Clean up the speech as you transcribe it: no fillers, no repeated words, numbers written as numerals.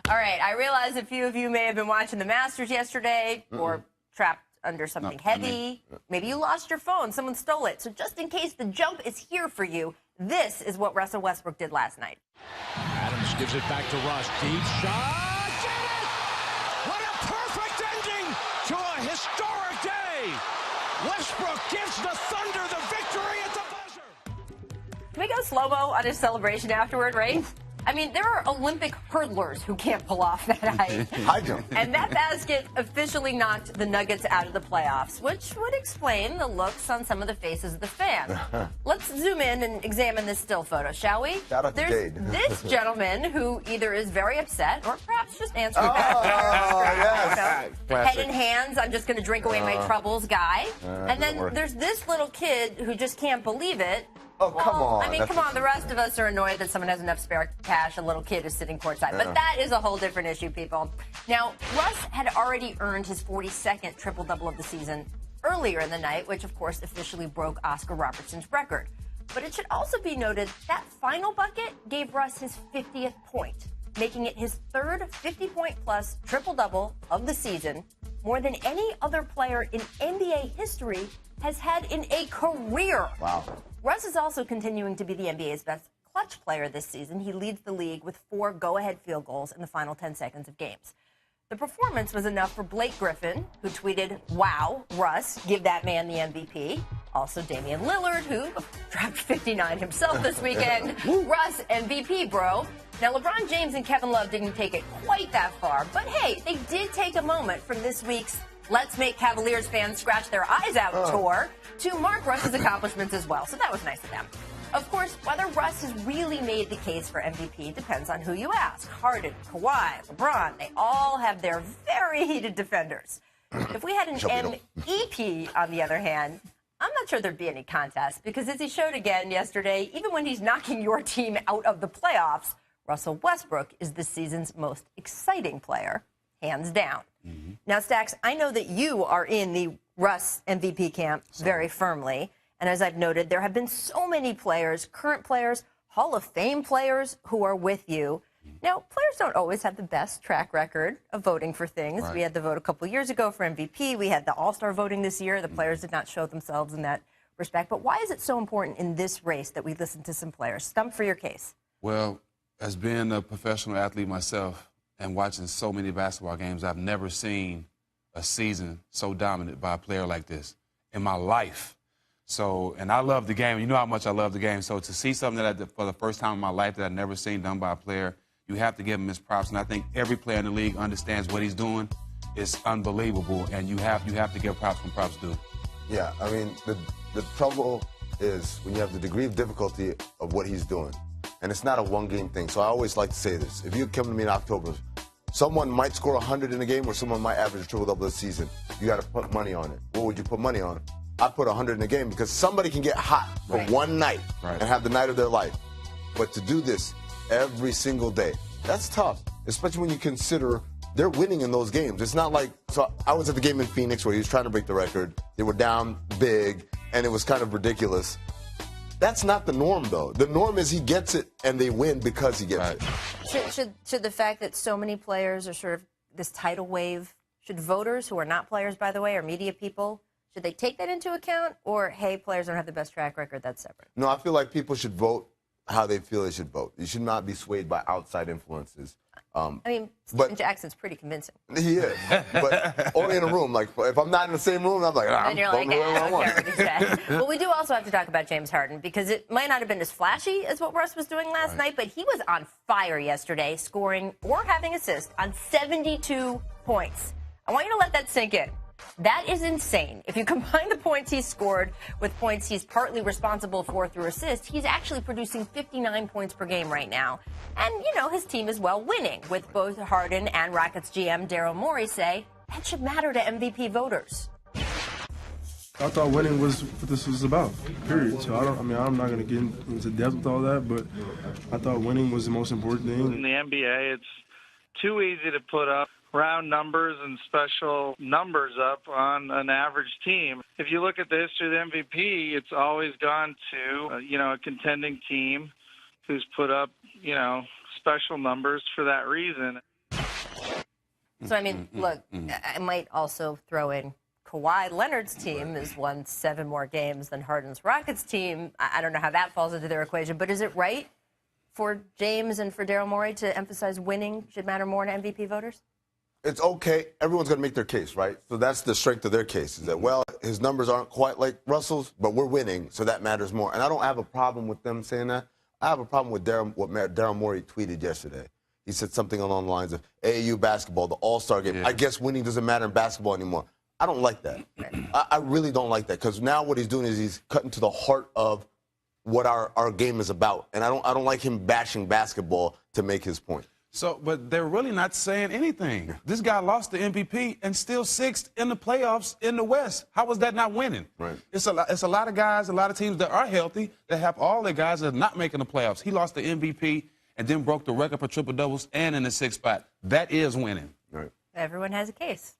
All right, I realize a few of you may have been watching the Masters yesterday or trapped under something heavy. Maybe you lost your phone. Someone stole it. So just in case the jump is here for you, this is what Russell Westbrook did last night. Adams gives it back to Russ. Deep shot. Get it! What a perfect ending to a historic day. Westbrook gives the Thunder the victory at the buzzer. Can we go slow-mo on his celebration afterward, right? I mean, there are Olympic hurdlers who can't pull off that height. I don't. And that basket officially knocked the Nuggets out of the playoffs, which would explain the looks on some of the faces of the fans. Let's zoom in and examine this still photo, shall we? Shout out to There's Jade. this gentleman who either is very upset or perhaps just answering back. yes. Head in hands, I'm just going to drink away my troubles guy. And then there's this little kid who just can't believe it. Oh, come on. I mean, come on. The rest of us are annoyed that someone has enough spare cash. A little kid is sitting courtside. But that is a whole different issue, people. Now, Russ had already earned his 42nd triple-double of the season earlier in the night, which, of course, officially broke Oscar Robertson's record. But it should also be noted that final bucket gave Russ his 50th point, making it his third 50-point-plus triple-double of the season, more than any other player in NBA history has had in a career. Wow. Russ is also continuing to be the NBA's best clutch player this season. He leads the league with 4 go-ahead field goals in the final 10 seconds of games. The performance was enough for Blake Griffin, who tweeted, "Wow, Russ, give that man the MVP." Also Damian Lillard, who dropped 59 himself this weekend. Russ, MVP, bro. Now, LeBron James and Kevin Love didn't take it quite that far, but hey, they did take a moment from this week's Let's Make Cavaliers fans scratch their eyes out tour to mark Russ's accomplishments as well. So that was nice of them. Of course, whether Russ has really made the case for MVP depends on who you ask. Harden, Kawhi, LeBron, they all have their very heated defenders. If we had an MEP, on the other hand, I'm not sure there'd be any contest because as he showed again yesterday, even when he's knocking your team out of the playoffs, Russell Westbrook is this season's most exciting player, hands down. Now, Stax, I know that you are in the Russ MVP camp very firmly. And as I've noted, there have been so many players, current players, Hall of Fame players who are with you. Now, players don't always have the best track record of voting for things. Right. We had the vote a couple years ago for MVP. We had the All-Star voting this year. The players did not show themselves in that respect. But why is it so important in this race that we listen to some players? Stump for your case. Well, as being a professional athlete myself, and watching so many basketball games, I've never seen a season so dominant by a player like this in my life. So, and I love the game. You know how much I love the game. So to see something that for the first time in my life that I've never seen done by a player, you have to give him his props. And I think every player in the league understands what he's doing. It's unbelievable, and you have to give props when props due. Yeah, I mean, the trouble is when you have the degree of difficulty of what he's doing. And it's not a one-game thing. So I always like to say this. If you come to me in October, someone might score 100 in a game or someone might average a triple-double this season. You got to put money on it. What would you put money on? I put 100 in a game because somebody can get hot for one night and have the night of their life. But to do this every single day, that's tough, especially when you consider they're winning in those games. It's not like, so I was at the game in Phoenix where he was trying to break the record. They were down big, and it was kind of ridiculous. That's not the norm, though. The norm is he gets it, and they win because he gets it. Should the fact that so many players are sort of this tidal wave, should voters who are not players, by the way, or media people, should they take that into account? Or, hey, players don't have the best track record, that's separate? No, I feel like people should vote how they feel they should vote. You should not be swayed by outside influences. I mean, Stephen Jackson's pretty convincing. He is, but only in a room. Like, if I'm not in the same room, I'm like, I'm voting whoever I want. Well, we do also have to talk about James Harden because it might not have been as flashy as what Russ was doing last night, but he was on fire yesterday, scoring or having assists on 72 points. I want you to let that sink in. That is insane. If you combine the points he's scored with points he's partly responsible for through assists, he's actually producing 59 points per game right now. And, you know, his team is well winning, with both Harden and Rockets GM Daryl Morey say that should matter to MVP voters. I thought winning was what this was about, period. So I'm not going to get into depth with all that, but I thought winning was the most important thing. In the NBA, it's too easy to put up round numbers and special numbers up on an average team. If you look at the history of the MVP, it's always gone to, a contending team who's put up, special numbers for that reason. So, I mean, look, I might also throw in Kawhi Leonard's team has won 7 more games than Harden's Rockets team. I don't know how that falls into their equation, but is it right for James and for Daryl Morey to emphasize winning should matter more to MVP voters? It's okay. Everyone's going to make their case, right? So that's the strength of their case, is that, well, his numbers aren't quite like Russell's, but we're winning, so that matters more. And I don't have a problem with them saying that. I have a problem with what Daryl Morey tweeted yesterday. He said something along the lines of AAU basketball, the All-Star game. Yeah. I guess winning doesn't matter in basketball anymore. I don't like that. I really don't like that, because now what he's doing is he's cutting to the heart of what our game is about. And I don't like him bashing basketball to make his point. So, but they're really not saying anything. This guy lost the MVP and still 6th in the playoffs in the West. How was that not winning? Right. It's a lot of guys, a lot of teams that are healthy that have all their guys that are not making the playoffs. He lost the MVP and then broke the record for triple doubles and in the 6th spot. That is winning. Right. Everyone has a case.